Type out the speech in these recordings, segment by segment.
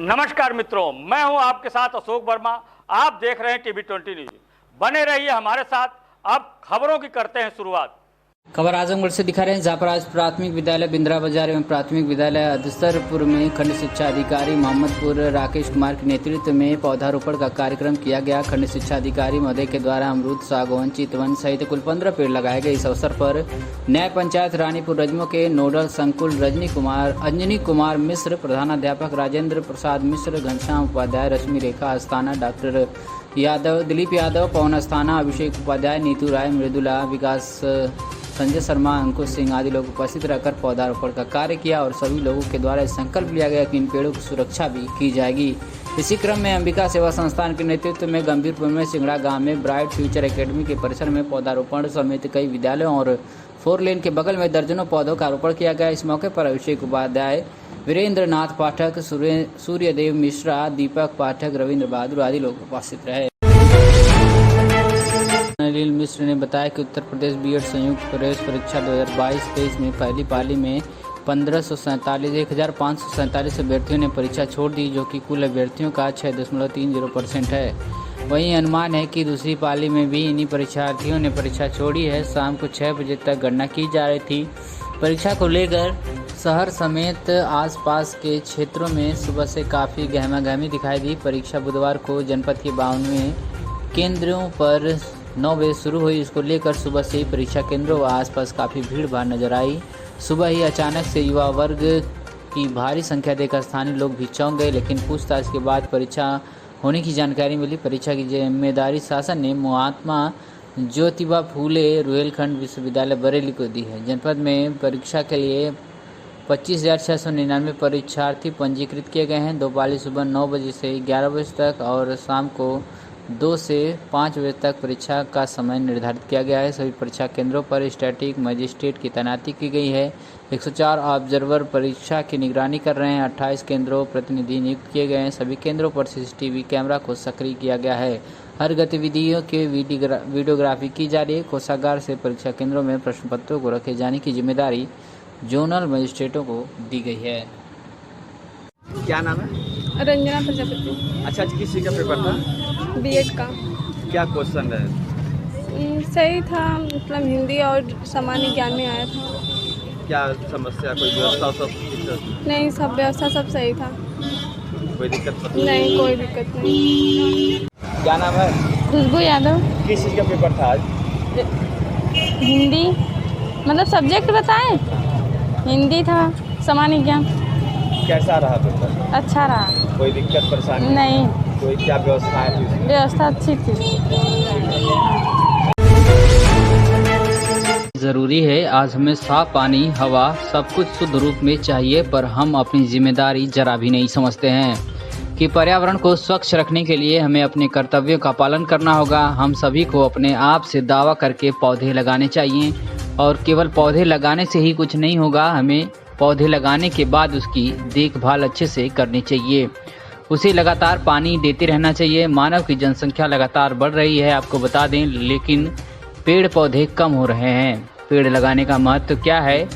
नमस्कार मित्रों, मैं हूं आपके साथ अशोक वर्मा। आप देख रहे हैं टीवी 20 न्यूज। बने रहिए हमारे साथ। अब खबरों की करते हैं शुरुआत। खबर आजमगढ़ से दिखा रहे हैं, जहाँ पर आज प्राथमिक विद्यालय बिंद्रा बाजार एवं प्राथमिक विद्यालय अदसरपुर में खंड शिक्षा अधिकारी मोहम्मदपुर राकेश कुमार के नेतृत्व में पौधारोपण का कार्यक्रम किया गया। खंड शिक्षा अधिकारी महोदय के द्वारा अमरूद, सागौन, चितवन सहित कुल 15 पेड़ लगाए गए। इस अवसर पर न्याय पंचायत रानीपुर रजमो के नोडल संकुल अंजनी कुमार मिश्र, प्रधानाध्यापक राजेंद्र प्रसाद मिश्र, घनश्याम उपाध्याय, रश्मि रेखा अस्थाना, डॉक्टर यादव, दिलीप यादव, पवन अस्थाना, अभिषेक उपाध्याय, नीतू राय, मृदुला, विकास, संजय शर्मा, अंकुश सिंह आदि लोग उपस्थित रहकर पौधारोपण का कार्य किया और सभी लोगों के द्वारा संकल्प लिया गया कि इन पेड़ों की सुरक्षा भी की जाएगी। इसी क्रम में अंबिका सेवा संस्थान के नेतृत्व में गंभीरपुर में सिंगड़ा गांव में ब्राइट फ्यूचर एकेडमी के परिसर में पौधारोपण समेत कई विद्यालयों और 4 लेन के बगल में दर्जनों पौधों का रोपण किया गया। इस मौके पर अभिषेक उपाध्याय, वीरेंद्र नाथ पाठक, सूर्यदेव मिश्रा, दीपक पाठक, रविंद्र बहादुर आदि लोग उपस्थित रहे। अनिल मिश्र ने बताया कि उत्तर प्रदेश बीएड संयुक्त प्रवेश परीक्षा 2022-23 में पहली पाली में 1547 अभ्यर्थियों ने परीक्षा छोड़ दी, जो कि कुल अभ्यर्थियों का 6.30% है। वहीं अनुमान है कि दूसरी पाली में भी इन्हीं परीक्षार्थियों ने परीक्षा छोड़ी है। शाम को 6 बजे तक गणना की जा रही थी। परीक्षा को लेकर शहर समेत आसपास के क्षेत्रों में सुबह से काफ़ी गहमागहमी दिखाई दी। परीक्षा बुधवार को जनपद के 52 केंद्रों पर 9 बजे शुरू हुई। इसको लेकर सुबह से ही परीक्षा केंद्रों व आसपास काफ़ी भीड़ भाड़ नजर आई। सुबह ही अचानक से युवा वर्ग की भारी संख्या देखकर स्थानीय लोग भी चौंक गए, लेकिन पूछताछ के बाद परीक्षा होने की जानकारी मिली। परीक्षा की जिम्मेदारी शासन ने महात्मा ज्योतिबा फूले रुहेलखंड विश्वविद्यालय बरेली को दी है। जनपद में परीक्षा के लिए 25,699 परीक्षार्थी पंजीकृत किए गए हैं। 2 पाली सुबह 9 बजे से 11 बजे तक और शाम को 2 से 5 बजे तक परीक्षा का समय निर्धारित किया गया है। सभी परीक्षा केंद्रों पर स्टैटिक मजिस्ट्रेट की तैनाती की गई है। 104 ऑब्जर्वर परीक्षा की निगरानी कर रहे हैं। 28 केंद्रों प्रतिनिधि नियुक्त किए गए हैं। सभी केंद्रों पर सीसीटीवी कैमरा को सक्रिय किया गया है। हर गतिविधियों की वीडियोग्राफी की जा रही है। कोषागार से परीक्षा केंद्रों में प्रश्न पत्रों को रखे जाने की जिम्मेदारी जोनल मजिस्ट्रेटों को दी गई है। क्या नाम है? रंजना प्रजापति। अच्छा, आज किस चीज़ का पेपर था? बीएड का। क्या क्वेश्चन है? सही था, मतलब हिंदी और सामान्य ज्ञान में आया था। क्या समस्या, कोई व्यवस्था सब? नहीं, सब व्यवस्था सब सही था। कोई दिक्कत नहीं, कोई दिक्कत नहीं। क्या नाम है? खुशबू यादव। किस चीज़ का पेपर था आज? हिंदी, मतलब सब्जेक्ट बताएं? हिंदी था, सामान्य ज्ञान। कैसा रहा पेपर? अच्छा रहा। कोई दिक्कत परेशानी? नहीं। कोई क्या व्यवस्था है? व्यवस्था अच्छी थी। जरूरी है, आज हमें साफ पानी, हवा सब कुछ शुद्ध रूप में चाहिए, पर हम अपनी जिम्मेदारी जरा भी नहीं समझते हैं कि पर्यावरण को स्वच्छ रखने के लिए हमें अपने कर्तव्यों का पालन करना होगा। हम सभी को अपने आप से दावा करके पौधे लगाने चाहिए और केवल पौधे लगाने से ही कुछ नहीं होगा। हमें पौधे लगाने के बाद उसकी देखभाल अच्छे से करनी चाहिए। उसे लगातार पानी देते रहना चाहिए। मानव की जनसंख्या लगातार बढ़ रही है, आपको बता दें, लेकिन पेड़ पौधे कम हो रहे हैं। पेड़ लगाने का महत्व क्या है,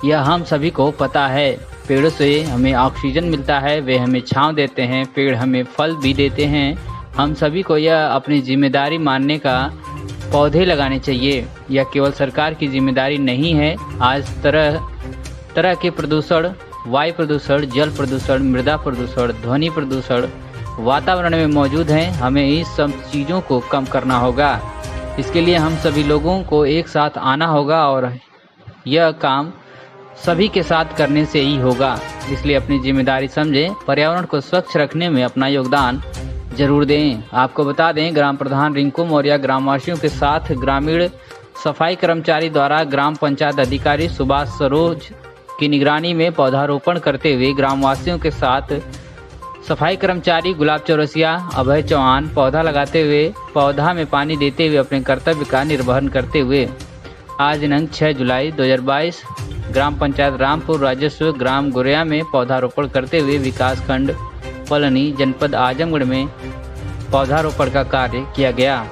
यह हम सभी को पता है। पेड़ों से हमें ऑक्सीजन मिलता है, वे हमें छांव देते हैं, पेड़ हमें फल भी देते हैं। हम सभी को यह अपनी जिम्मेदारी मानने का पौधे लगाने चाहिए। यह केवल सरकार की जिम्मेदारी नहीं है। आज तरह तरह के प्रदूषण, वायु प्रदूषण, जल प्रदूषण, मृदा प्रदूषण, ध्वनि प्रदूषण वातावरण में मौजूद हैं। हमें इस सब चीज़ों को कम करना होगा। इसके लिए हम सभी लोगों को एक साथ आना होगा और यह काम सभी के साथ करने से ही होगा। इसलिए अपनी जिम्मेदारी समझें, पर्यावरण को स्वच्छ रखने में अपना योगदान जरूर दें। आपको बता दें, ग्राम प्रधान रिंकू मौर्य ग्रामवासियों के साथ ग्रामीण सफाई कर्मचारी द्वारा ग्राम पंचायत अधिकारी सुभाष सरोज की निगरानी में पौधारोपण करते हुए ग्रामवासियों के साथ सफाई कर्मचारी गुलाब चौरसिया, अभय चौहान पौधा लगाते हुए, पौधा में पानी देते हुए अपने कर्तव्य का निर्वहन करते हुए आज दिनांक 6 जुलाई 2022 ग्राम पंचायत रामपुर राजस्व ग्राम गुरिया में पौधारोपण करते हुए विकास खंड पलनी जनपद आजमगढ़ में पौधारोपण का कार्य किया गया।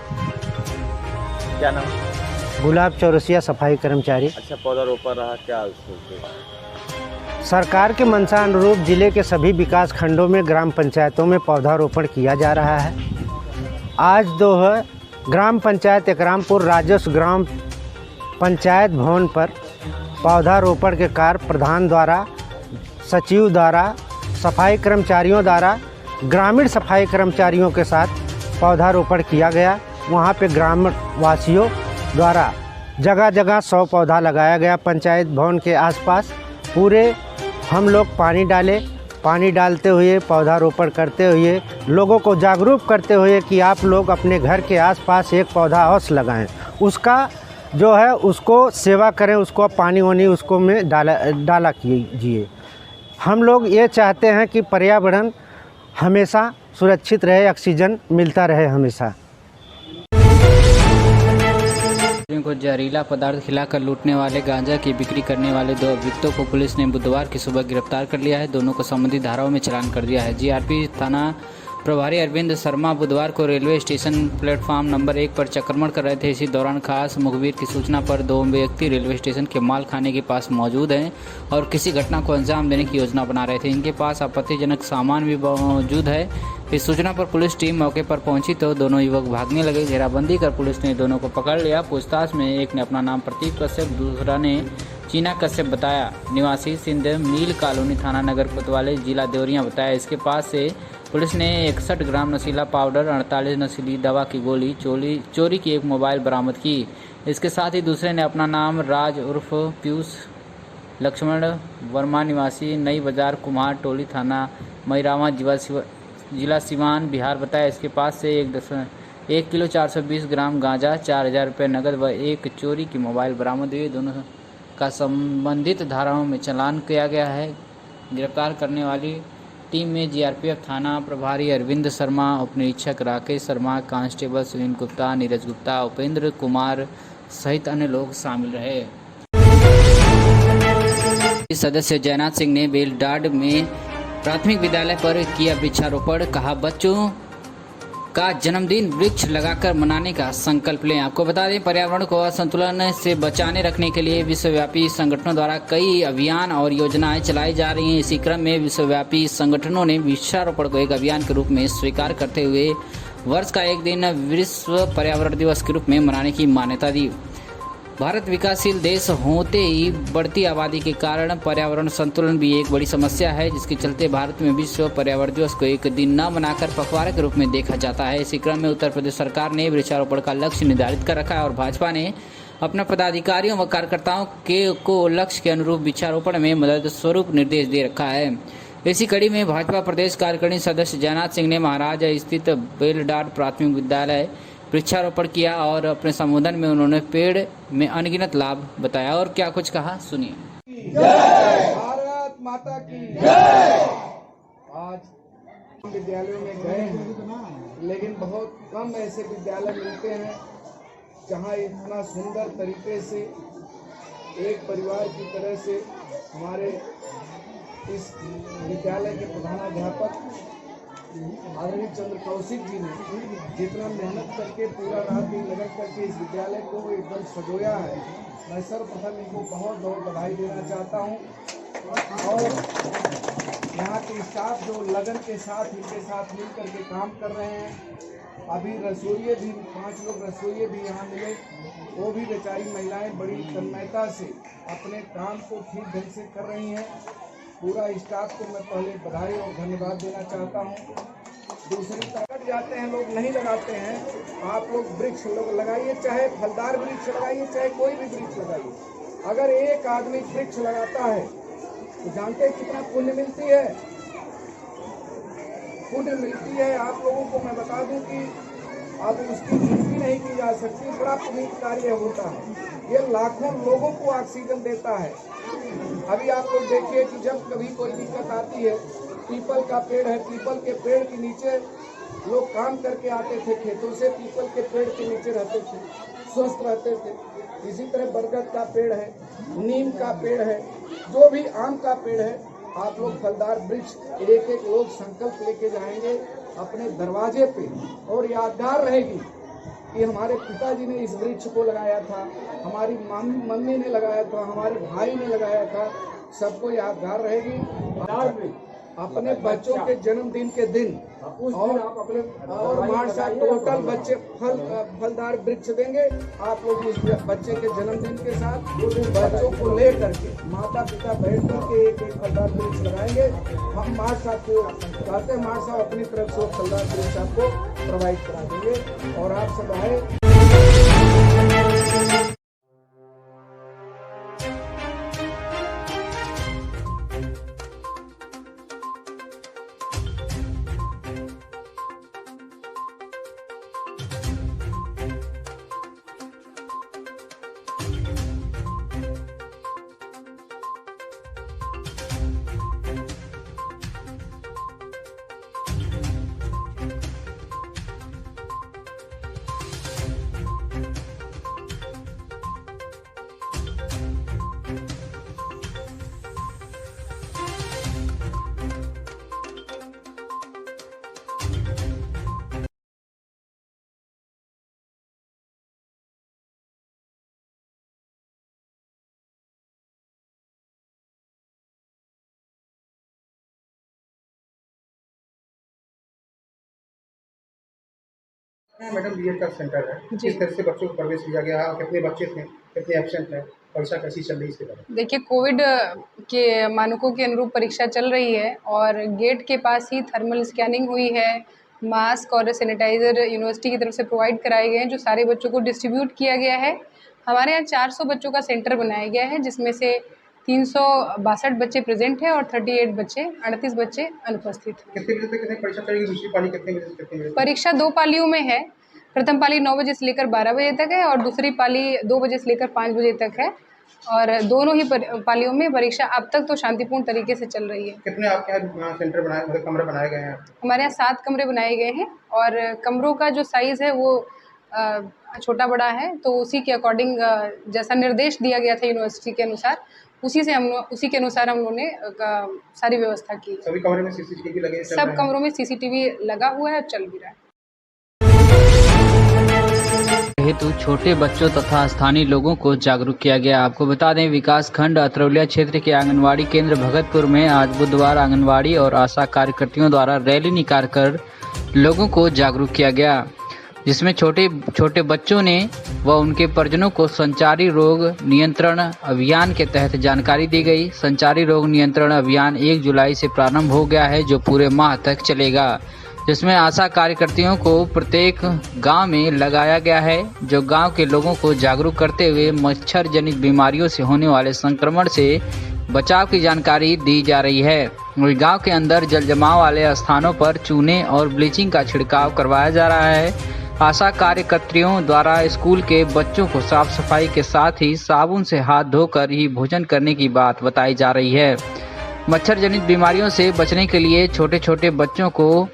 क्या नाम? गुलाब चौरसिया, सफाई कर्मचारी। अच्छा, पौधारोपण रहा क्या? सरकार के मंशा अनुरूप जिले के सभी विकास खंडों में ग्राम पंचायतों में पौधारोपण किया जा रहा है। आज ग्राम पंचायत एकरामपुर राजस्व ग्राम पंचायत भवन पर पौधारोपण के कार्य प्रधान द्वारा, सचिव द्वारा, सफाई कर्मचारियों द्वारा, ग्रामीण सफाई कर्मचारियों के साथ पौधारोपण किया गया। वहाँ पे ग्रामीण वासियों द्वारा जगह जगह 100 पौधा लगाया गया। पंचायत भवन के आसपास पूरे हम लोग पानी डालते हुए, पौधारोपण करते हुए, लोगों को जागरूक करते हुए कि आप लोग अपने घर के आसपास एक पौधा अवश्य लगाएं। उसका जो है उसको सेवा करें, उसको पानी वानी उसको में डाला कीजिए। हम लोग ये चाहते हैं कि पर्यावरण हमेशा सुरक्षित रहे, ऑक्सीजन मिलता रहे हमेशा। को जहरीला पदार्थ खिलाकर लूटने वाले गांजा की बिक्री करने वाले 2 अभियुक्तों को पुलिस ने बुधवार की सुबह गिरफ्तार कर लिया है। दोनों को संबंधित धाराओं में चालान कर दिया है। जीआरपी थाना प्रभारी अरविंद शर्मा बुधवार को रेलवे स्टेशन प्लेटफॉर्म नंबर 1 पर चक्कर कर रहे थे। इसी दौरान खास मुखबिर की सूचना पर 2 व्यक्ति रेलवे स्टेशन के माल खाने के पास मौजूद हैं और किसी घटना को अंजाम देने की योजना बना रहे थे। इनके पास आपत्तिजनक सामान भी मौजूद है। इस सूचना पर पुलिस टीम मौके पर पहुंची तो दोनों युवक भागने लगे। घेराबंदी कर पुलिस ने दोनों को पकड़ लिया। पूछताछ में एक ने अपना नाम प्रतीक कश्यप, दूसरा ने चीना कश्यप बताया। निवासी सिंध मील कॉलोनी, थाना नगर कोतवाली, जिला देवरिया बताया। इसके पास से पुलिस ने 61 ग्राम नशीला पाउडर, 48 नशीली दवा की गोली, चोरी की एक मोबाइल बरामद की। इसके साथ ही दूसरे ने अपना नाम राज उर्फ पीयूष लक्ष्मण वर्मा, निवासी नई बाजार, कुम्हार टोली, थाना मैरावा, जिला सीवान, बिहार बताया। इसके पास से 1 किलो 420 ग्राम गांजा, 4000 रुपये नकद व एक चोरी की मोबाइल बरामद हुई। दोनों का संबंधित धाराओं में चालान किया गया है। गिरफ्तार करने वाली टीम में जीआरपीएफ थाना प्रभारी अरविंद शर्मा, उप निरीक्षक राकेश शर्मा, कांस्टेबल सुनील गुप्ता, नीरज गुप्ता, उपेंद्र कुमार सहित अन्य लोग शामिल रहे। सदस्य जयनाथ सिंह ने बेलडाड में प्राथमिक विद्यालय पर किया वृक्षारोपण। कहा, बच्चों का जन्मदिन वृक्ष लगाकर मनाने का संकल्प लें। आपको बता दें, पर्यावरण को असंतुलन से बचाने रखने के लिए विश्वव्यापी संगठनों द्वारा कई अभियान और योजनाएं चलाई जा रही हैं। इसी क्रम में विश्वव्यापी संगठनों ने वृक्षारोपण को एक अभियान के रूप में स्वीकार करते हुए वर्ष का एक दिन विश्व पर्यावरण दिवस के रूप में मनाने की मान्यता दी। भारत विकासशील देश होते ही बढ़ती आबादी के कारण पर्यावरण संतुलन भी एक बड़ी समस्या है, जिसके चलते भारत में विश्व पर्यावरण दिवस को एक दिन न मनाकर पखवाड़े के रूप में देखा जाता है। इसी क्रम में उत्तर प्रदेश सरकार ने वृक्षारोपण का लक्ष्य निर्धारित कर रखा है और भाजपा ने अपने पदाधिकारियों व कार्यकर्ताओं को लक्ष्य के अनुरूप वृक्षारोपण में मदद स्वरूप निर्देश दे रखा है। इसी कड़ी में भाजपा प्रदेश कार्यकारिणी सदस्य जयनाथ सिंह ने महाराज स्थित बेलडाड प्राथमिक विद्यालय वृक्षारोपण किया और अपने संबोधन में उन्होंने पेड़ में अनगिनत लाभ बताया और क्या कुछ कहा, सुनिए। भारत माता की जय। आज विद्यालयों में गए हैं, लेकिन बहुत कम ऐसे विद्यालय मिलते हैं जहां इतना सुंदर तरीके से एक परिवार की तरह से हमारे इस विद्यालय के प्रधानाध्यापक आदरणीय चंद्र कौशिक जी ने जितना मेहनत करके पूरा रात दिन लगन करके इस विद्यालय को एकदम सजोया है, मैं सर्वप्रथम इनको बहुत बहुत बधाई देना चाहता हूँ। और यहाँ के स्टाफ जो लगन के साथ इनके साथ मिल करके काम कर रहे हैं। अभी रसोइये भी 5 लोग रसोइये भी यहाँ मिले, वो भी बेचारी महिलाएं बड़ी तन्मयता से अपने काम को ठीक ढंग से कर रही हैं। पूरा स्टाफ को मैं पहले बधाई और धन्यवाद देना चाहता हूँ। दूसरी तरफ जाते हैं लोग नहीं लगाते हैं, आप लोग वृक्ष लोग लगाइए, चाहे फलदार वृक्ष लगाइए, चाहे कोई भी वृक्ष लगाइए। अगर एक आदमी वृक्ष लगाता है तो जानते हैं कितना पुण्य मिलती है, पुण्य मिलती है। आप लोगों को मैं बता दूं कि अब उसकी गिनती नहीं की जा सकती, बड़ा पुण्य कार्य होता है। ये लाखों लोगों को ऑक्सीजन देता है। अभी आप लोग देखिए कि जब कभी कोई दिक्कत आती है, पीपल का पेड़ है, पीपल के पेड़ के नीचे लोग काम करके आते थे खेतों से, पीपल के पेड़ के नीचे रहते थे, स्वस्थ रहते थे। इसी तरह बरगद का पेड़ है, नीम का पेड़ है, जो भी आम का पेड़ है, आप लोग फलदार वृक्ष एक एक लोग संकल्प लेके जाएंगे अपने दरवाजे पे, और यादगार रहेगी कि हमारे पिताजी ने इस वृक्ष को लगाया था, हमारी मम्मी ने लगाया था, हमारे भाई ने लगाया था, सबको यादगार रहेगी। अपने बच्चों के जन्मदिन के दिन और हमारे साथ टोटल बच्चे फलदार वृक्ष देंगे। आप लोग उस बच्चे के जन्मदिन के साथ बच्चों को ले करके माता पिता बैठ करके एक एक फलदार वृक्ष लगाएंगे। हम मार्च साहब को कहते हैं, मार्च साहब अपनी तरफ से फलदार वृक्ष आपको प्रोवाइड करा देंगे और आप सब आए। मैडम बीएड का सेंटर है, किस तरह से बच्चों को प्रवेश दिया गया और कितने बच्चे थे, कितने एब्सेंट हैं, परीक्षा कैसी चल रही है इसके बारे में? देखिए, कोविड के मानकों के अनुरूप परीक्षा चल रही है और गेट के पास ही थर्मल स्कैनिंग हुई है। मास्क और सैनिटाइज़र यूनिवर्सिटी की तरफ से प्रोवाइड कराए गए हैं, जो सारे बच्चों को डिस्ट्रीब्यूट किया गया है। हमारे यहाँ 400 बच्चों का सेंटर बनाया गया है, जिसमें से 362 बच्चे प्रेजेंट हैं और 38 बच्चे अनुपस्थित हैं। कितने बजे तक परीक्षा चलेगी? दूसरी पाली कितने बजे से कितने बजे? परीक्षा 2 पालियों में है। प्रथम पाली 9 बजे से लेकर 12 बजे तक है और दूसरी पाली 2 बजे से लेकर 5 बजे तक है और दोनों ही पालियों में परीक्षा अब तक तो शांतिपूर्ण तरीके से चल रही है। कितने आपके यहाँ सेंटर बनाए, मतलब कमरे बनाए गए हैं? हमारे यहाँ 7 कमरे बनाए गए हैं और कमरों का जो साइज़ है वो छोटा बड़ा है, तो उसी के अकॉर्डिंग जैसा निर्देश दिया गया था यूनिवर्सिटी के अनुसार, उसी के अनुसार हम लोगों ने सारी व्यवस्था की। सभी कमरे में सीसीटीवी लगे? सब कमरों में सीसीटीवी लगा हुआ है और चल भी रहा है। हेतु छोटे बच्चों तथा स्थानीय लोगों को जागरूक किया गया। आपको बता दें, विकास खंड अतरौलिया क्षेत्र के आंगनवाड़ी केंद्र भगतपुर में आज बुधवार आंगनवाड़ी और आशा कार्यकर्तियों द्वारा रैली निकालकर लोगों को जागरूक किया गया, जिसमें छोटे छोटे बच्चों ने व उनके परिजनों को संचारी रोग नियंत्रण अभियान के तहत जानकारी दी गई। संचारी रोग नियंत्रण अभियान 1 जुलाई से प्रारंभ हो गया है, जो पूरे माह तक चलेगा, जिसमें आशा कार्यकर्तियों को प्रत्येक गांव में लगाया गया है, जो गांव के लोगों को जागरूक करते हुए मच्छर जनित बीमारियों से होने वाले संक्रमण से बचाव की जानकारी दी जा रही है। वहीं गांव के अंदर जल जमाव वाले स्थानों पर चूने और ब्लीचिंग का छिड़काव करवाया जा रहा है। आशा कार्यकर्तियों द्वारा स्कूल के बच्चों को साफ सफाई के साथ ही साबुन से हाथ धोकर ही भोजन करने की बात बताई जा रही है। मच्छर जनित बीमारियों से बचने के लिए छोटे छोटे बच्चों को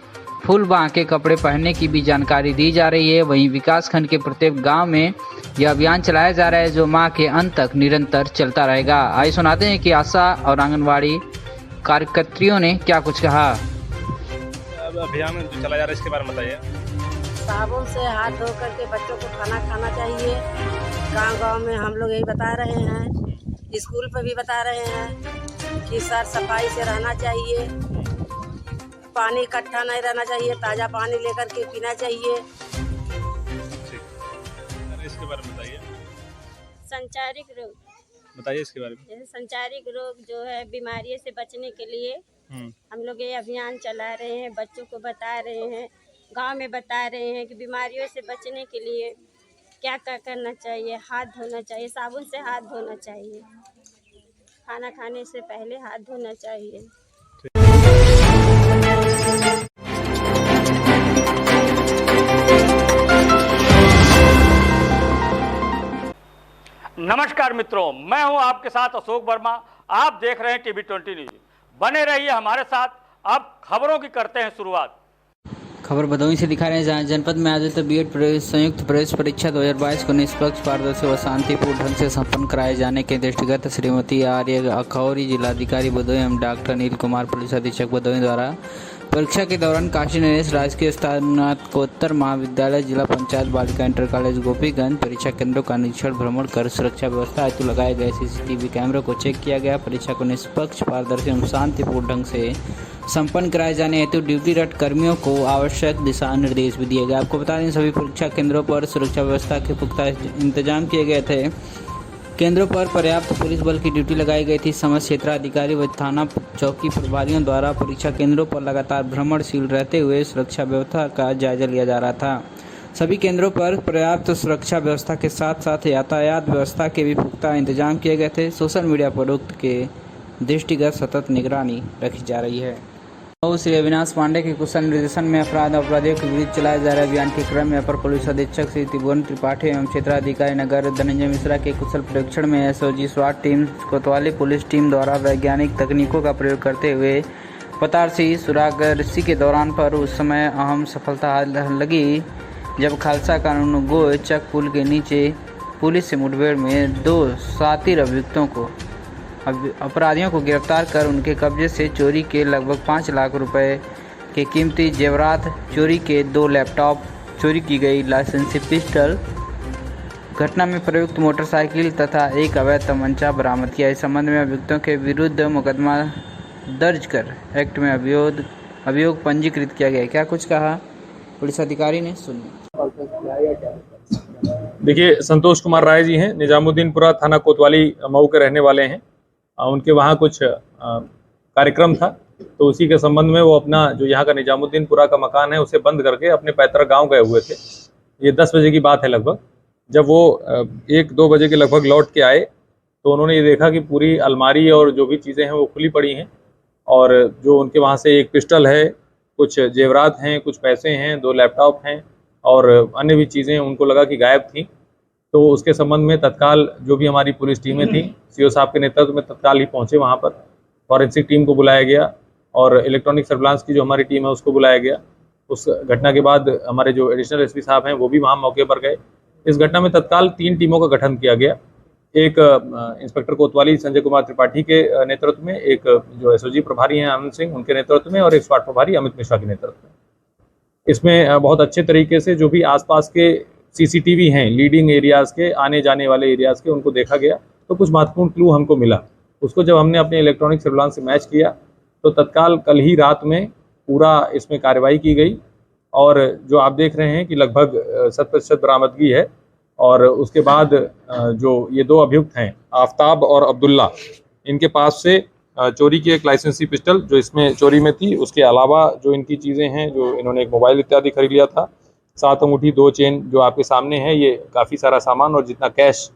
फुल बांह के कपड़े पहनने की भी जानकारी दी जा रही है। वहीं विकासखंड के प्रत्येक गांव में यह अभियान चलाया जा रहा है, जो माह के अंत तक निरंतर चलता रहेगा। आइए सुनाते हैं कि आशा और आंगनवाड़ी कार्यकर्तियों ने क्या कुछ कहा। अभियान जो चलाया जा रहा है इसके बारे में बताइए। साबुन से हाथ धो करके बच्चों को खाना खाना चाहिए। गांव-गांव में हम लोग यही बता रहे हैं, स्कूल पर भी बता रहे हैं कि साफ सफाई से रहना चाहिए, पानी इकट्ठा नहीं रहना चाहिए, ताज़ा पानी लेकर के पीना चाहिए। इसके बारे में बताइए। संचारिक रोग बताइए इसके बारे में। जैसे संचारिक रोग जो है बीमारियों से बचने के लिए हम लोग ये अभियान चला रहे हैं, बच्चों को बता रहे हैं, गांव में बता रहे हैं कि बीमारियों से बचने के लिए क्या क्या करना चाहिए। हाथ धोना चाहिए, साबुन से हाथ धोना चाहिए, खाना खाने से पहले हाथ धोना चाहिए। नमस्कार मित्रों, मैं हूं आपके साथ अशोक वर्मा। आप देख रहे हैं टीवी 20 न्यूज। बने रहिए हमारे साथ। अब खबरों की करते हैं शुरुआत। खबर भदोही से दिखा रहे हैं, जहां जनपद में आयोजित बीएड संयुक्त प्रवेश परीक्षा 2022 को निष्पक्ष, पारदर्शी व शांतिपूर्ण ढंग से संपन्न कराए जाने के दृष्टिगत श्रीमती आर्य अखौरी, जिलाधिकारी भदोही एवं डॉक्टर नील कुमार, पुलिस अधीक्षक भदोही द्वारा परीक्षा के दौरान काशी नरेश राजकीय स्नातकोत्तर महाविद्यालय जिला पंचायत बालिका इंटर कॉलेज गोपीगंज परीक्षा केंद्रों का निरीक्षण भ्रमण कर सुरक्षा व्यवस्था हेतु लगाए गए सीसीटीवी कैमरों को चेक किया गया। परीक्षा को निष्पक्ष, पारदर्शी एवं शांतिपूर्ण ढंग से संपन्न कराए जाने हेतु ड्यूटीरत कर्मियों को आवश्यक दिशा निर्देश भी दिए गए। आपको बता दें, सभी परीक्षा केंद्रों पर सुरक्षा व्यवस्था के पुख्ता इंतजाम किए गए थे। केंद्रों पर पर्याप्त पुलिस बल की ड्यूटी लगाई गई थी। समस्त क्षेत्राधिकारी व थाना चौकी प्रभारियों द्वारा परीक्षा केंद्रों पर लगातार भ्रमणशील रहते हुए सुरक्षा व्यवस्था का जायजा लिया जा रहा था। सभी केंद्रों पर पर्याप्त सुरक्षा व्यवस्था के साथ साथ यातायात व्यवस्था के भी पुख्ता इंतजाम किए गए थे। सोशल मीडिया पर उक्त के दृष्टिगत सतत निगरानी रखी जा रही है। श्री अविनाश पांडे के कुशल निर्देशन में अपराध और अपराधियों के विरुद्ध चलाए जा रहे अभियान के क्रम में अपर पुलिस अधीक्षक श्री त्रिभुवन त्रिपाठी एवं क्षेत्राधिकारी नगर धनंजय मिश्रा के कुशल परीक्षण में एसओजी स्वाट टीम कोतवाली पुलिस टीम द्वारा वैज्ञानिक तकनीकों का प्रयोग करते हुए पतारसी सुरागरसी के दौरान पर उस समय अहम सफलता लगी जब खालसा कानून गोय चक पुल के नीचे पुलिस से मुठभेड़ में 2 शातिर अभियुक्तों को अपराधियों को गिरफ्तार कर उनके कब्जे से चोरी के लगभग 5 लाख रुपए के कीमती जेवरात, चोरी के 2 लैपटॉप, चोरी की गई लाइसेंसी पिस्टल, घटना में प्रयुक्त मोटरसाइकिल तथा एक अवैध तमंचा बरामद किया। इस संबंध में अभियुक्तों के विरुद्ध मुकदमा दर्ज कर एक्ट में अभियोग पंजीकृत किया गया। क्या कुछ कहा पुलिस अधिकारी ने, सुनिए। देखिए, संतोष कुमार राय जी हैं, निजामुद्दीनपुरा थाना कोतवाली मऊ के रहने वाले हैं। उनके वहाँ कुछ कार्यक्रम था, तो उसी के संबंध में वो अपना जो यहाँ का निजामुद्दीनपुरा का मकान है उसे बंद करके अपने पैतृक गांव गए हुए थे। ये 10 बजे की बात है लगभग। जब वो 1-2 बजे के लगभग लौट के आए तो उन्होंने ये देखा कि पूरी अलमारी और जो भी चीज़ें हैं वो खुली पड़ी हैं और जो उनके वहाँ से एक पिस्टल है, कुछ जेवरात हैं, कुछ पैसे हैं, 2 लैपटॉप हैं और अन्य भी चीज़ें उनको लगा कि गायब थी। तो उसके संबंध में तत्काल जो भी हमारी पुलिस टीमें थी, सीओ साहब के नेतृत्व में तत्काल ही पहुंचे वहां पर। फॉरेंसिक टीम को बुलाया गया और इलेक्ट्रॉनिक सर्विलांस की जो हमारी टीम है उसको बुलाया गया। उस घटना के बाद हमारे जो एडिशनल एसपी साहब हैं वो भी वहां मौके पर गए। इस घटना में तत्काल 3 टीमों का गठन किया गया। एक इंस्पेक्टर कोतवाली संजय कुमार त्रिपाठी के नेतृत्व में, एक जो एसओजी प्रभारी हैं आनंद सिंह उनके नेतृत्व में और एक स्वाट प्रभारी अमित मिश्रा के नेतृत्व में। इसमें बहुत अच्छे तरीके से जो भी आसपास के सीसीटीवी हैं लीडिंग एरियाज़ के, आने जाने वाले एरियाज़ के, उनको देखा गया तो कुछ महत्वपूर्ण क्लू हमको मिला। उसको जब हमने अपने इलेक्ट्रॉनिक सर्विलांस से मैच किया तो तत्काल कल ही रात में पूरा इसमें कार्रवाई की गई और जो आप देख रहे हैं कि लगभग 100% बरामदगी है। और उसके बाद जो ये 2 अभियुक्त हैं आफ्ताब और अब्दुल्ला, इनके पास से चोरी की एक लाइसेंसी पिस्टल जो इसमें चोरी में थी, उसके अलावा जो इनकी चीज़ें हैं, जो इन्होंने एक मोबाइल इत्यादि खरीद लिया था, 7 अंगूठी 2 चेन जो आपके सामने है, ये काफ़ी सारा सामान और जितना कैश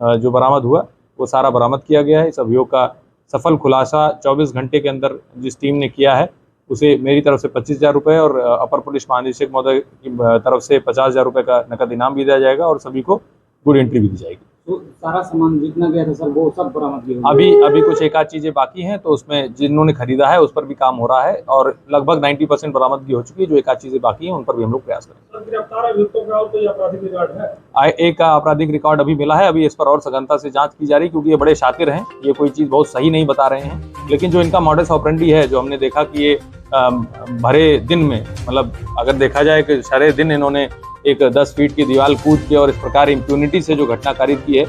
जो बरामद हुआ वो सारा बरामद किया गया है। इस अभियोग का सफल खुलासा 24 घंटे के अंदर जिस टीम ने किया है उसे मेरी तरफ से 25,000 रुपये और अपर पुलिस महानिदेशक महोदय की तरफ से 50,000 रुपये का नकद इनाम भी दिया जाएगा और सभी को गुड एंट्री भी दी जाएगी। तो सारा सामान जितना गया था सर वो सब बरामद किया? अभी कुछ एक आध चीज़ें बाकी हैं, तो उसमें जिन्होंने खरीदा है उस पर भी काम हो रहा है और लगभग 90% बरामदगी हो चुकी है। जो एक आध चीज़ें बाकी हैं उन पर भी हम लोग प्रयास करेंगे। गिरफ्तार अभियुक्तों का और कोई आपराधिक रिकॉर्ड है? एक का आपराधिक रिकॉर्ड अभी मिला है। अभी इस पर और सघनता से जांच की जा रही है क्योंकि ये बड़े शातिर हैं, ये कोई चीज़ बहुत सही नहीं बता रहे हैं। लेकिन जो इनका मॉडस ऑपरेंडी है, जो हमने देखा कि ये भरे दिन में, मतलब अगर देखा जाए कि सारे दिन इन्होंने एक 10 फीट की दीवार कूद के और इस प्रकार इम्प्यूनिटी से जो घटना कारित की है,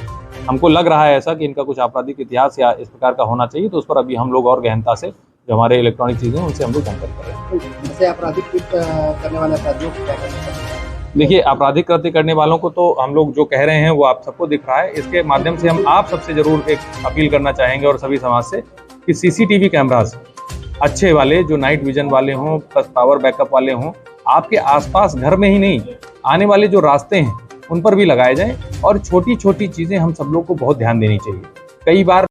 हमको लग रहा है ऐसा कि इनका कुछ आपराधिक इतिहास या इस प्रकार का होना चाहिए। तो उस पर अभी हम लोग और गहनता से जो हमारे इलेक्ट्रॉनिक चीज़ें हैं उनसे हम लोग जानकारी कर रहे हैं। जैसे आपराधिक करने वाले अपराधियों को क्या करना चाहिए? देखिए, आपराधिक कृत्य करने वालों को तो हम लोग जो कह रहे हैं वो आप सबको दिख रहा है। इसके माध्यम से हम आप सबसे जरूर एक अपील करना चाहेंगे और सभी समाज से कि सीसीटीवी कैमरास अच्छे वाले, जो नाइट विजन वाले हों, प्लस पावर बैकअप वाले हों, आपके आसपास घर में ही नहीं, आने वाले जो रास्ते हैं उन पर भी लगाए जाएं। और छोटी छोटी चीजें हम सब लोग को बहुत ध्यान देनी चाहिए। कई बार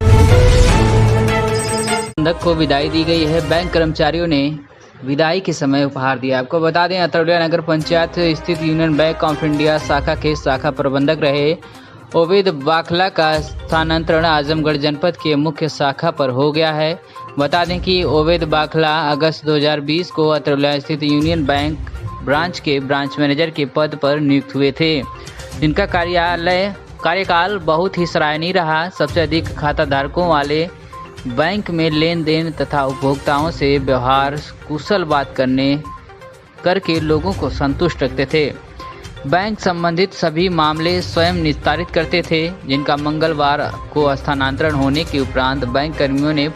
बंधक को विदाई दी गई है। बैंक कर्मचारियों ने विदाई के समय उपहार दिया। आपको बता दें, अतरौलिया नगर पंचायत स्थित यूनियन बैंक ऑफ इंडिया शाखा के शाखा प्रबंधक रहे ओवेद बाखला का स्थानांतरण आजमगढ़ जनपद के मुख्य शाखा पर हो गया है। बता दें कि ओवेद बाखला अगस्त 2020 को अतरौलिया स्थित यूनियन बैंक ब्रांच के ब्रांच मैनेजर के पद पर नियुक्त हुए थे, जिनका कार्यकाल बहुत ही सराहनीय रहा। सबसे अधिक खाता धारकों वाले बैंक में लेन देन तथा उपभोक्ताओं से व्यवहार कुशल बात करके लोगों को संतुष्ट रखते थे। बैंक संबंधित सभी मामले स्वयं निस्तारित करते थे, जिनका मंगलवार को स्थानांतरण होने के उपरांत बैंक कर्मियों ने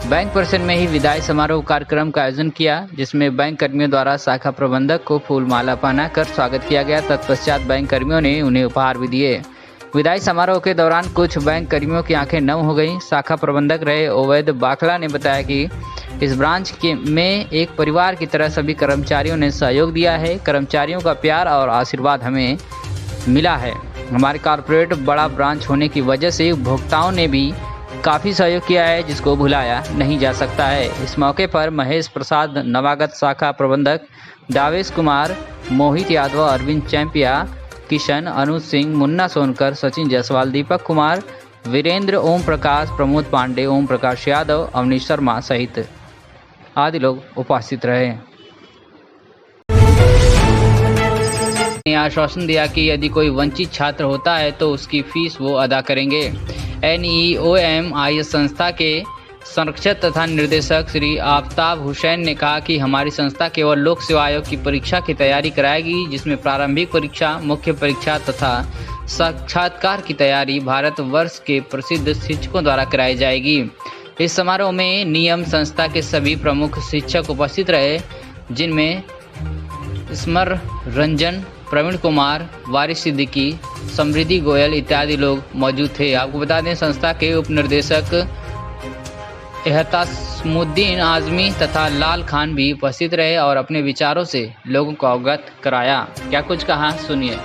बैंक परिसर में ही विदाई समारोह कार्यक्रम का आयोजन किया, जिसमें बैंक कर्मियों द्वारा शाखा प्रबंधक को फूलमाला पहनाकर स्वागत किया गया। तत्पश्चात बैंक कर्मियों ने उन्हें उपहार भी दिए। विदाई समारोह के दौरान कुछ बैंक कर्मियों की आंखें नम हो गईं। शाखा प्रबंधक रहे ओवैद बाखला ने बताया कि इस ब्रांच में एक परिवार की तरह सभी कर्मचारियों ने सहयोग दिया है। कर्मचारियों का प्यार और आशीर्वाद हमें मिला है। हमारे कॉर्पोरेट बड़ा ब्रांच होने की वजह से उपभोक्ताओं ने भी काफ़ी सहयोग किया है, जिसको भुलाया नहीं जा सकता है। इस मौके पर महेश प्रसाद नवागत शाखा प्रबंधक, दावेश कुमार, मोहित यादव, अरविंद चैंपिया, किशन, अनुज सिंह, मुन्ना सोनकर, सचिन जायसवाल, दीपक कुमार, वीरेंद्र, ओम प्रकाश, प्रमोद पांडे, ओम प्रकाश यादव, अवनीश शर्मा सहित आदि लोग उपस्थित रहे। ने आश्वासन दिया कि यदि कोई वंचित छात्र होता है तो उसकी फीस वो अदा करेंगे। NEOMIS संस्था के संरक्षक तथा निर्देशक श्री आफ्ताब हुसैन ने कहा कि हमारी संस्था केवल लोक सेवा आयोग की परीक्षा की तैयारी कराएगी, जिसमें प्रारंभिक परीक्षा, मुख्य परीक्षा तथा साक्षात्कार की तैयारी भारतवर्ष के प्रसिद्ध शिक्षकों द्वारा कराई जाएगी। इस समारोह में नियम संस्था के सभी प्रमुख शिक्षक उपस्थित रहे, जिनमें स्मर रंजन, प्रवीण कुमार, वारिस सिद्दीकी, समृद्धि गोयल इत्यादि लोग मौजूद थे। आपको बता दें, संस्था के उप निर्देशक एहतासमुद्दीन आजमी तथा लाल खान भी उपस्थित रहे और अपने विचारों से लोगों को अवगत कराया। क्या कुछ कहा, सुनिए।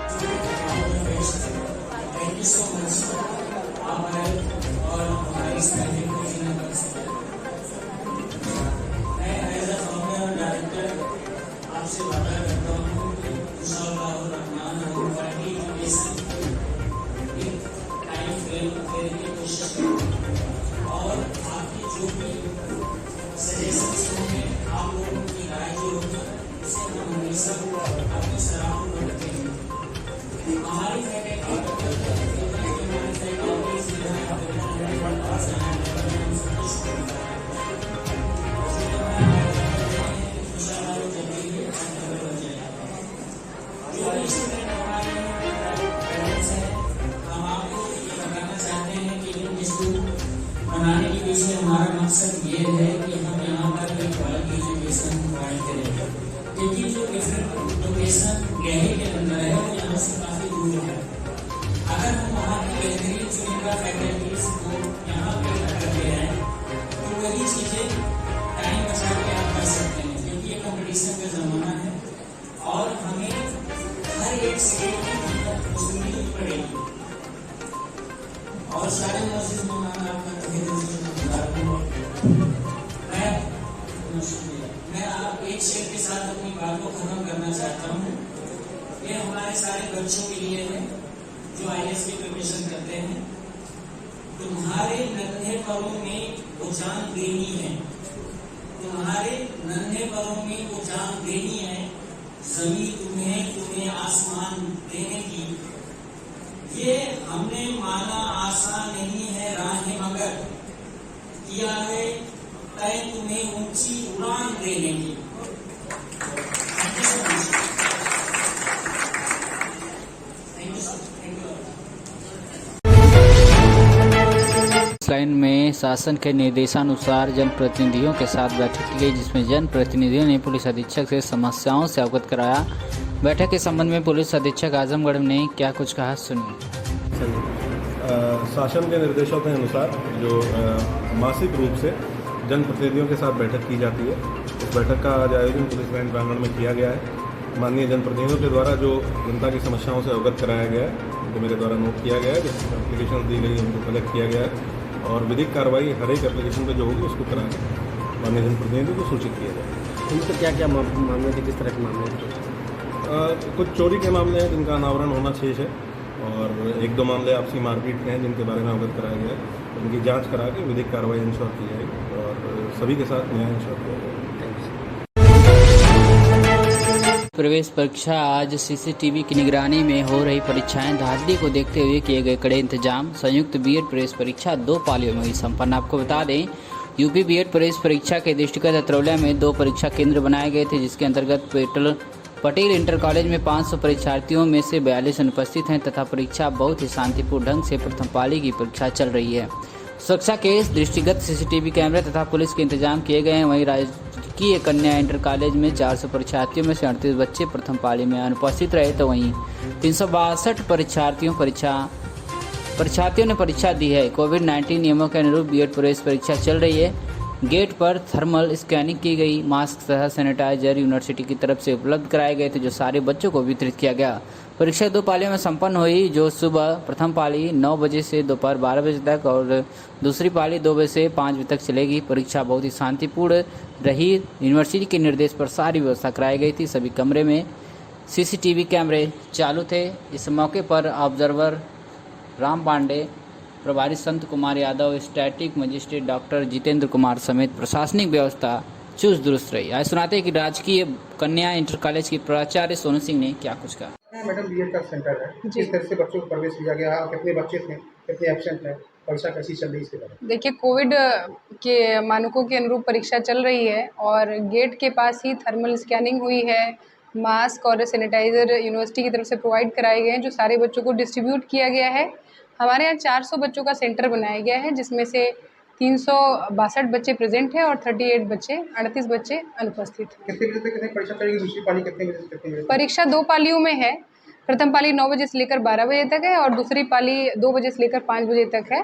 बनाने के पीछे हमारा मकसद ये है कि हम यहाँ पर एक क्वालिटी एजुकेशन प्रोवाइड करें, क्योंकि जो डिफरेंट लोकेशन गहरी के अंदर है वो यहाँ से काफ़ी दूर है। अगर हम वहाँ की बेहतरीन चुनिंदा फैकल्टीज को यहाँ पे करते हैं तो वही चीज़ें टाइम बचा के आप कर सकते हैं, क्योंकि ये कॉम्पिटिशन का ज़माना है और हमें हर एक सेकंड की वसूली पड़ेगी। और सारे मौजूद मेहमान आपका मैं आप एक शेर के साथ अपनी बात को खत्म करना चाहता हूँ। ये हमारे सारे बच्चों के लिए है जो IAS की प्रिपरेशन करते हैं। तुम्हारे नन्हे परों में वो जान देनी है, तुम्हारे नन्हे परों में वो जान देनी है, जमीन तुम्हें आसमान देने की। ये हमने माना आसान नहीं है राह मगर, किया है तय तुम्हें ऊंची उड़ान देने की। लाइन में शासन के निर्देशानुसार जनप्रतिनिधियों के साथ बैठक की गई, जिसमें जनप्रतिनिधियों ने पुलिस अधीक्षक से समस्याओं से अवगत कराया। बैठक के संबंध में पुलिस अधीक्षक आजमगढ़ ने क्या कुछ कहा, सुनिए। शासन के निर्देशों के अनुसार जो मासिक रूप से जनप्रतिनिधियों के साथ बैठक की जाती है, इस बैठक का आज आयोजन पुलिस लाइन प्रांगण में किया गया है। माननीय जनप्रतिनिधियों के द्वारा जो जनता की समस्याओं से अवगत कराया गया है, उनको मेरे द्वारा नोट किया गया है, जो एप्लीकेशन दी गई उनको कलेक्ट किया गया है और विधिक कार्रवाई हर एक एप्लीकेशन पर जो होगी उसको कराकर माननीय जनप्रतिनिधियों को सूचित किया जाएगा। इनसे क्या क्या मामले थे, किस तरह के मामले थे? कुछ चोरी के मामले हैं जिनका अनावरण होना शेष है और एक दो मामले आपसी मारपीट के हैं जिनके बारे में अवगत कराया गया है। उनकी जांच करा के विधिक कार्रवाई इंश्योर की जाएगी और सभी के साथ न्याय इंश्योर किया जाएगा। प्रवेश परीक्षा आज सीसीटीवी की निगरानी में हो रही परीक्षाएं धांधली को देखते हुए किए गए कड़े इंतजाम। संयुक्त बीएड प्रवेश परीक्षा 2 पालियों में हुई संपन्न। आपको बता दें, यूपी बीएड प्रवेश परीक्षा के दृष्टिगत अतरौलिया में 2 परीक्षा केंद्र बनाए गए थे, जिसके अंतर्गत पटेल इंटर कॉलेज में 500 परीक्षार्थियों में से 42 अनुपस्थित हैं तथा परीक्षा बहुत ही शांतिपूर्ण ढंग से प्रथम पाली की परीक्षा चल रही है। सुरक्षा के दृष्टिगत सीसीटीवी कैमरे तथा पुलिस के इंतजाम किए गए हैं। वहीं राजकीय कन्या इंटर कॉलेज में 400 परीक्षार्थियों में से 38 बच्चे प्रथम पाली में अनुपस्थित रहे, तो वहीं 362 परीक्षार्थियों ने परीक्षा दी है। कोविड-19 नियमों के अनुरूप बीएड प्रवेश परीक्षा चल रही है। गेट पर थर्मल स्कैनिंग की गई। मास्क तथा सैनिटाइजर यूनिवर्सिटी की तरफ से उपलब्ध कराए गए थे, जो सारे बच्चों को वितरित किया गया। परीक्षा 2 पालियों में संपन्न हुई, जो सुबह प्रथम पाली 9 बजे से दोपहर 12 बजे तक और दूसरी पाली 2 बजे से 5 बजे तक चलेगी। परीक्षा बहुत ही शांतिपूर्ण रही। यूनिवर्सिटी के निर्देश पर सारी व्यवस्था कराई गई थी। सभी कमरे में सीसीटीवी कैमरे चालू थे। इस मौके पर ऑब्जर्वर राम पांडे, प्रभारी Sant Kumar Yadav, static magistrate doctor Jitendra Kumar समेत प्रशासनिक व्यवस्था चुस्त दुरुस्त रही। आज सुनाते हैं कि राजकीय कन्या इंटर कॉलेज की प्राचार्य सोनू सिंह ने क्या कुछ कहा। मैडम, बीएड का सेंटर है, किस तरह से बच्चों को प्रवेश लिया गया और कितने बच्चे थे, कितने एब्सेंट है, परीक्षा कैसी चल रही है इसके बारे में? देखिए, कोविड के मानकों के अनुरूप परीक्षा चल रही है और गेट के पास ही थर्मल स्कैनिंग हुई है। मास्क और सैनिटाइजर यूनिवर्सिटी की तरफ से प्रोवाइड कराए गए हैं, जो सारे बच्चों को डिस्ट्रीब्यूट किया गया है। हमारे यहाँ 400 बच्चों का सेंटर बनाया गया है, जिसमें से 362 बच्चे प्रेजेंट हैं और 38 बच्चे अनुपस्थित हैं। कितने बजे तक कितनी परीक्षा चलेगी? दूसरी पाली कितने बजे से कितने बजे? परीक्षा 2 पालियों में है। प्रथम पाली 9 बजे से लेकर 12 बजे तक है और दूसरी पाली 2 बजे से लेकर 5 बजे तक है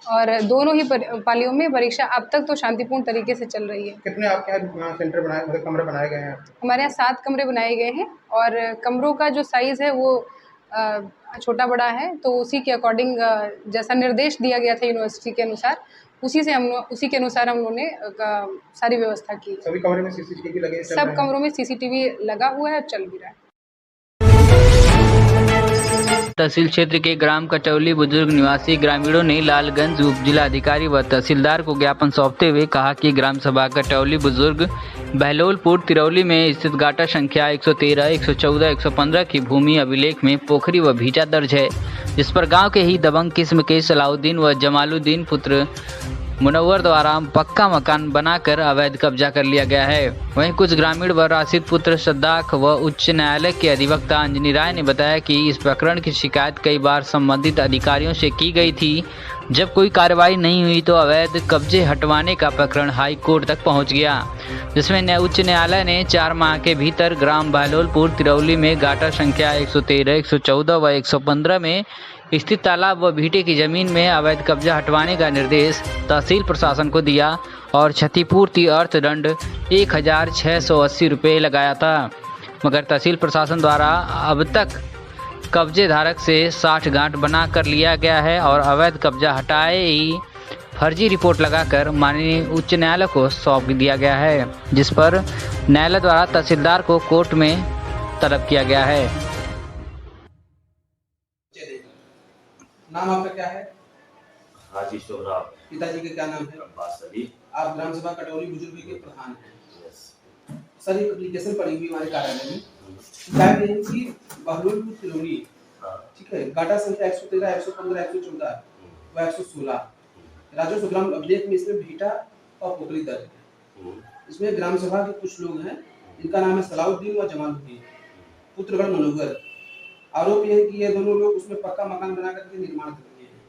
और दोनों ही पालियों में परीक्षा अब तक तो शांतिपूर्ण तरीके से चल रही है। कितने आपके यहाँ सेंटर बनाए, कमरे बनाए गए हैं? हमारे यहाँ 7 कमरे बनाए गए हैं और कमरों का जो साइज़ है वो छोटा बड़ा है, तो उसी के अकॉर्डिंग जैसा निर्देश दिया गया था यूनिवर्सिटी के अनुसार, उसी के अनुसार हम लोगों ने सारी व्यवस्था की। सभी कमरे में सीसीटीवी लगे? सब कमरों में सीसीटीवी लगा हुआ है और चल भी रहा है। तहसील क्षेत्र के ग्राम कटौली बुजुर्ग निवासी ग्रामीणों ने लालगंज उप जिलाधिकारी व तहसीलदार को ज्ञापन सौंपते हुए कहा कि ग्राम सभा कटौली बुजुर्ग बहलोलपुर तिरौली में स्थित गाटा संख्या 113, 114, 115 की भूमि अभिलेख में पोखरी व भीटा दर्ज है, जिस पर गांव के ही दबंग किस्म के सलाउद्दीन व जमालुद्दीन पुत्र मुनव्वर द्वारा पक्का मकान बनाकर अवैध कब्जा कर लिया गया है। वहीं कुछ ग्रामीण व राशिद पुत्र सद्दाख व उच्च न्यायालय के अधिवक्ता अंजनी राय ने बताया कि इस प्रकरण की शिकायत कई बार संबंधित अधिकारियों से की गई थी। जब कोई कार्रवाई नहीं हुई तो अवैध कब्जे हटवाने का प्रकरण हाई कोर्ट तक पहुंच गया, जिसमें उच्च न्यायालय ने 4 माह के भीतर ग्राम बहलोलपुर तिरौली में गाटा संख्या 113, 114 व 115 में स्थित तालाब व भीटे की जमीन में अवैध कब्जा हटवाने का निर्देश तहसील प्रशासन को दिया और क्षतिपूर्ति अर्थदंड 1680 रुपये लगाया था, मगर तहसील प्रशासन द्वारा अब तक कब्जे धारक से 60 गांठ बना कर लिया गया है और अवैध कब्जा हटाए ही फर्जी रिपोर्ट लगाकर माननीय उच्च न्यायालय को सौंप दिया गया है, जिस पर न्यायालय द्वारा तहसीलदार को कोर्ट में तलब किया गया है। नाम आपका क्या है? हाजी शोभराव। पिताजी का क्या नाम है? अब्बास अली। आप ग्राम सभा कटौली बुजुर्ग के प्रधान हैं। सर, एक एप्लीकेशन पड़ी हुई हमारे कार्यालय में, शिकायत है कि बहलोलपुर तिरौली, ठीक है, गाटा संख्या 113, 115, 114 व 116 राजस्व ग्राम अभिलेख में इसमें भीटा और पोखरी दर्ज है। इसमें ग्राम सभा के कुछ लोग हैं, इनका नाम है सलाउद्दीन व जमालुद्दीन पुत्रगण मुनव्वर। आरोप यह है कि ये दोनों लोग उसमें पक्का मकान बना करके निर्माण कर रहे हैं।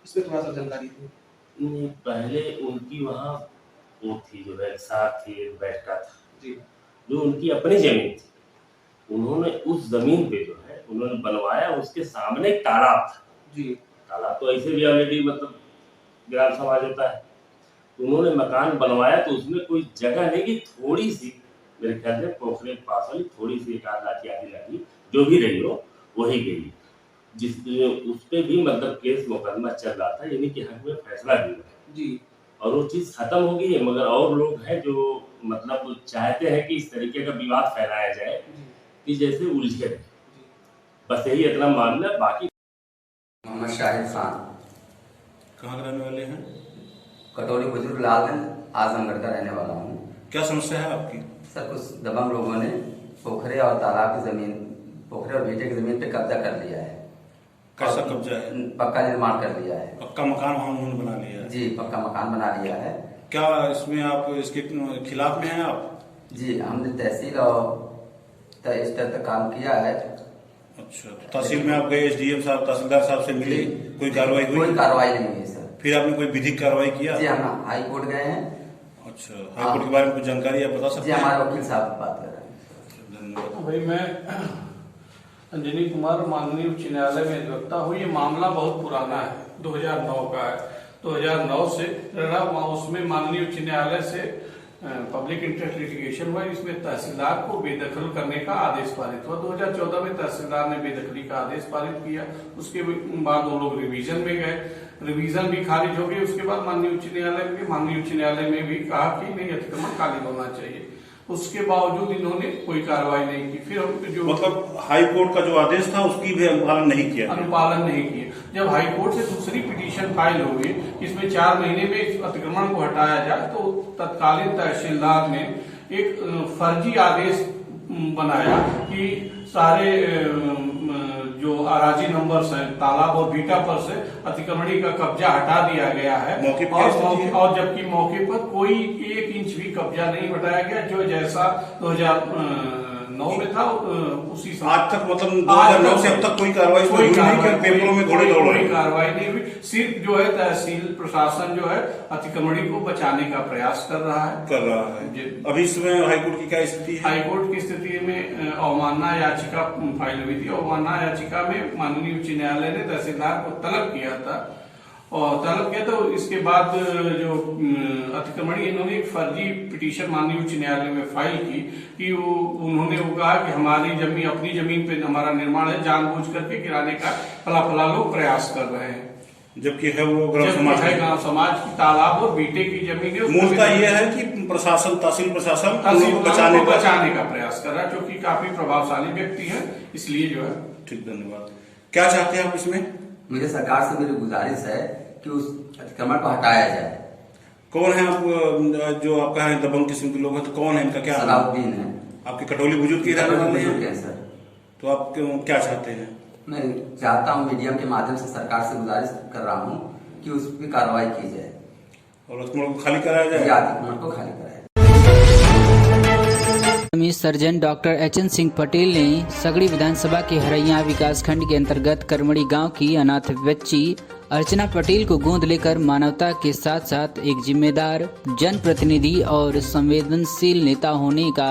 इसमें थोड़ा सा जानकारी दी। पहले उनकी वहाँ वो थी, जो साथ थी, एक बैठका था जी, जो उनकी अपनी जमीन थी। उन्होंने उस जमीन पे जो है उन्होंने बनवाया, उसके सामने एक तालाब था जी। तालाब तो ऐसे भी ऑलरेडी मतलब ग्राम समाज होता है, तो उन्होंने मकान बनवाया तो उसमें कोई जगह नहीं कि थोड़ी सी, मेरे ख्याल से पोखरे के पास वाली थोड़ी सी एक आध लाठी आदि लगी, जो भी रही हो वही गई, जिस उस पे भी मतलब केस मुकदमा चल रहा था, यानी कि हक में फैसला भी हुआ जी, और वो चीज़ खत्म हो गई है। मगर और लोग हैं जो मतलब चाहते हैं कि इस तरीके का विवाद फैलाया जाए कि जैसे उलझे रहे, बस यही इतना मामला। बाकी मोहम्मद शाहिद खान। कहाँ रहने वाले हैं? कटौली बुजुर्ग लालगंज, आजमगढ़ का रहने वाला हूँ। क्या समस्या है आपकी? सर, कुछ दबंग लोगों ने पोखरे और तालाब की जमीन, पोखरे और बेटे की जमीन पे कब्जा कर लिया है। कैसा कब्जा है? पक्का निर्माण कर लिया है। पक्का मकान वहाँ उन्होंने बना लिया है? जी, पक्का मकान बना लिया है। क्या इसमें आप इसके खिलाफ में हैं आप? जी, हमने तहसील और स्तर तक काम किया है। अच्छा, तो तहसील में आप गए, एसडीएम साहब, तहसीलदार साहब से मिले, कोई कार्रवाई हुई? कोई कार्रवाई नहीं हुई सर। फिर आपने कोई विधिक कार्रवाई किया? जी, हम हाई कोर्ट गए हैं। अच्छा, हाई कोर्ट के बारे में कुछ जानकारी आप बता सकते हैं? जी, हमारे वकील साहब बात कर रहे हैं। धन्यवाद। भाई, मैं अंजनी कुमार माननीय उच्च न्यायालय में अधिवक्ता हूँ। ये मामला बहुत पुराना है, 2009 का है। 2009 से उसमें माननीय उच्च न्यायालय से पब्लिक इंटरेस्ट लिटिगेशन हुआ। इसमें तहसीलदार को बेदखल करने का आदेश पारित हुआ। 2014 में तहसीलदार ने बेदखली का आदेश पारित किया। उसके बाद वो लोग रिवीजन में गए, रिवीजन भी खारिज हो गई। उसके बाद माननीय उच्च न्यायालय में भी कहा कि नहीं, अतिक्रमण खाली होना चाहिए। उसके बावजूद इन्होंने कोई कार्रवाई नहीं की। फिर जो मतलब हाई कोर्ट का जो आदेश था उसकी भी अनुपालन नहीं किया? अनुपालन नहीं किया। जब हाई कोर्ट से दूसरी पिटीशन फाइल होगी, इसमें 4 महीने में इस अतिक्रमण को हटाया जाए, तो तत्कालीन तहसीलदार ने एक फर्जी आदेश बनाया कि सारे जो अराजी नंबर्स हैं तालाब और बीटा पर से अतिक्रमणी का कब्जा हटा दिया गया है। और जबकि मौके पर कोई 1 इंच भी कब्जा नहीं हटाया गया, जो जैसा 2009 में था उसी आज तक, मतलब 2009 से अब तक कोई कार्रवाई हुई नहीं? पेपरों में घोड़े दौड़ रहे हैं? कोई कार्रवाई नहीं हुई। सिर्फ जो है तहसील प्रशासन जो है अतिक्रमणी को बचाने का प्रयास कर रहा है। अभी इसमें हाईकोर्ट की क्या स्थिति है? हाईकोर्ट की स्थिति में अवमानना याचिका फाइल हुई थी। अवमानना याचिका में माननीय उच्च न्यायालय ने तहसीलदार को तलब किया था, तो इसके बाद जो अतिक्रमणी, इन्होंने एक फर्जी पिटीशन माननीय उच्च न्यायालय में फाइल की कि उन्होंने कहा कि हमारी जमीन, अपनी जमीन पे हमारा निर्माण है, जानबूझ करके गिराने का फला लोग प्रयास कर रहे हैं। जबकि है वो गांव समाज की तालाब और बीटे की जमीन है। मूलतः ये है कि प्रशासन, तहसील प्रशासन बचाने का प्रयास कर रहा है, क्योंकि काफी प्रभावशाली व्यक्ति है, इसलिए जो है। ठीक, धन्यवाद। क्या चाहते हैं आप इसमें? मेरे सरकार से मेरी गुजारिश है कि उस अतिक्रमण को हटाया जाए। कौन है आप, जो आपका है दबंग किस्म के लोग हैं, तो कौन है इनका? क्या सलाउद्दीन है। आपके कटौली बुजुर्ग की रहने वाले हैं सर। तो आप क्या चाहते हैं? मैं चाहता हूँ, मीडियम के माध्यम से सरकार से गुजारिश कर रहा हूँ कि उस पर कार्रवाई की जाए और अतिक्रमण को खाली कराया जाए। अतिक्रमण को खाली कराया जाए। Surgeon doctor H N Singh Patel ने सगड़ी विधानसभा के हरैया विकासखंड के अंतर्गत करमड़ी गांव की अनाथ बच्ची अर्चना पटेल को गोद लेकर मानवता के साथ साथ एक जिम्मेदार जनप्रतिनिधि और संवेदनशील नेता होने का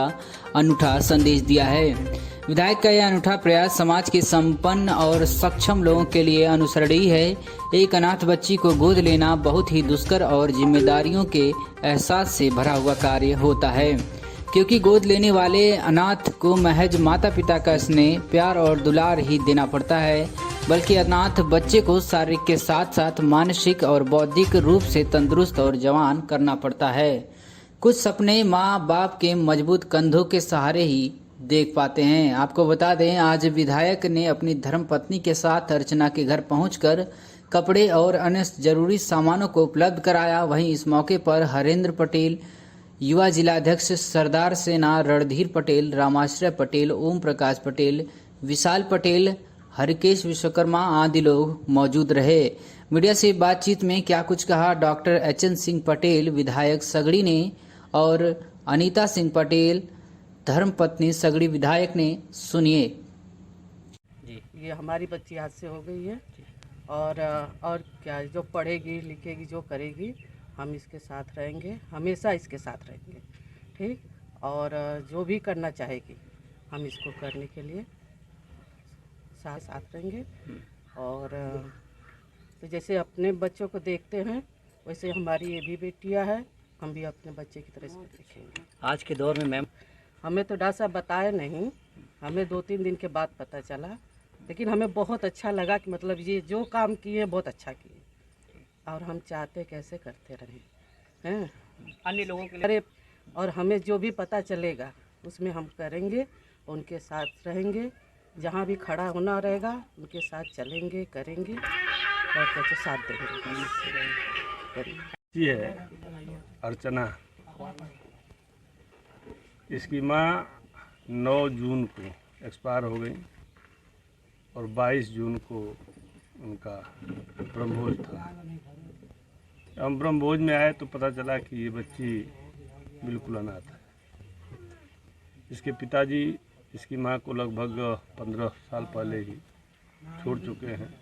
अनूठा संदेश दिया है। विधायक का यह अनूठा प्रयास समाज के संपन्न और सक्षम लोगों के लिए अनुसरणीय है। एक अनाथ बच्ची को गोद लेना बहुत ही दुष्कर और जिम्मेदारियों के एहसास से भरा हुआ कार्य होता है, क्योंकि गोद लेने वाले अनाथ को महज माता पिता का स्नेह, प्यार और दुलार ही देना पड़ता है, बल्कि अनाथ बच्चे को शारीरिक के साथ साथ मानसिक और बौद्धिक रूप से तंदुरुस्त और जवान करना पड़ता है। कुछ सपने माँ बाप के मजबूत कंधों के सहारे ही देख पाते हैं। आपको बता दें, आज विधायक ने अपनी धर्मपत्नी के साथ अर्चना के घर पहुंचकर कपड़े और अन्य जरूरी सामानों को उपलब्ध कराया। वहीं इस मौके पर हरेंद्र पटेल, युवा जिलाध्यक्ष सरदार सेना रणधीर पटेल, रामाश्रय पटेल, ओम प्रकाश पटेल, विशाल पटेल, हरिकेश विश्वकर्मा आदि लोग मौजूद रहे। मीडिया से बातचीत में क्या कुछ कहा डॉक्टर एचएन सिंह पटेल, विधायक सगड़ी ने, और अनीता सिंह पटेल, धर्मपत्नी सगड़ी विधायक ने, सुनिए। ये हमारी बच्ची हाथ से हो गई है और क्या, जो पढ़ेगी लिखेगी जो करेगी हम इसके साथ रहेंगे, हमेशा इसके साथ रहेंगे, ठीक। और जो भी करना चाहेगी हम इसको करने के लिए साथ रहेंगे। और तो जैसे अपने बच्चों को देखते हैं वैसे हमारी ये भी बेटियां है, हम भी अपने बच्चे की तरह इसको देखेंगे। आज के दौर में मैम हमें तो डॉक्टर साहब बताए नहीं, हमें 2-3 दिन के बाद पता चला, लेकिन हमें बहुत अच्छा लगा कि मतलब ये जो काम किए बहुत अच्छा किए और हम चाहते कैसे करते रहें हैं अन्य लोगों के लिए। और हमें जो भी पता चलेगा उसमें हम करेंगे, उनके साथ रहेंगे, जहाँ भी खड़ा होना रहेगा उनके साथ चलेंगे, करेंगे और कैसे साथ देंगे। ये है अर्चना, इसकी माँ 9 जून को एक्सपायर हो गई और 22 जून को उनका ब्रह्मभोज था। हम ब्रह्मभोज में आए तो पता चला कि ये बच्ची बिल्कुल अनाथ है। इसके पिताजी इसकी माँ को लगभग 15 साल पहले ही छोड़ चुके हैं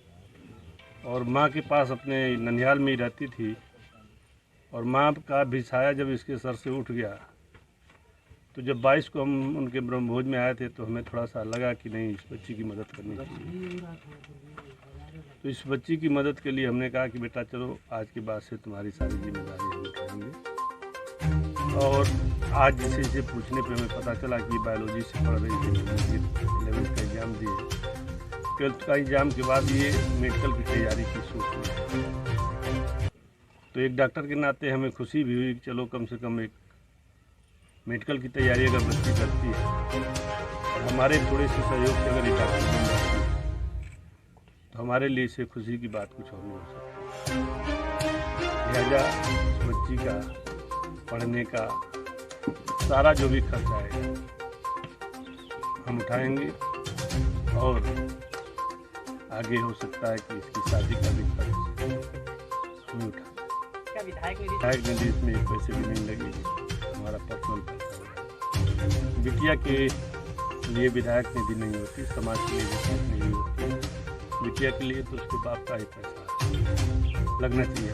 और माँ के पास अपने ननिहाल में ही रहती थी। और माँ का भी साया जब इसके सर से उठ गया तो जब 22 को हम उनके ब्रह्मभोज में आए थे तो हमें थोड़ा सा लगा कि नहीं, इस बच्ची की मदद करनी चाहिए। तो इस बच्ची की मदद के लिए हमने कहा कि बेटा चलो आज के बाद से तुम्हारी सारी जिम्मेदारी हम उठाएंगे। और आज जिसे पूछने पे हमें पता चला कि बायोलॉजी से पढ़ रही थी, 11th का एग्ज़ाम दिए, 12th का एग्ज़ाम के बाद ये मेडिकल की तैयारी की सोच में। तो एक डॉक्टर के नाते हमें खुशी भी हुई कि चलो कम से कम एक मेडिकल की तैयारी अगर बच्ची करती है और हमारे थोड़े से सहयोग से अगर ये डॉक्टर बन जाती है तो हमारे लिए इससे खुशी की बात कुछ और नहीं हो सकती। लिहाजा बच्ची का पढ़ने का सारा जो भी खर्च आएगा हम उठाएंगे और आगे हो सकता है कि इसकी शादी का भी खर्च हमें उठाएंगे। विधायक निधि इसमें एक पैसे भी नहीं लगेगी, हमारा पर्सनल पैसा होगा। बिटिया के लिए विधायक निधि नहीं होती, समाज के लिए विधायक निधि होती है। बिटिया के लिए तो उसके बाप का ही पैसा लगना चाहिए।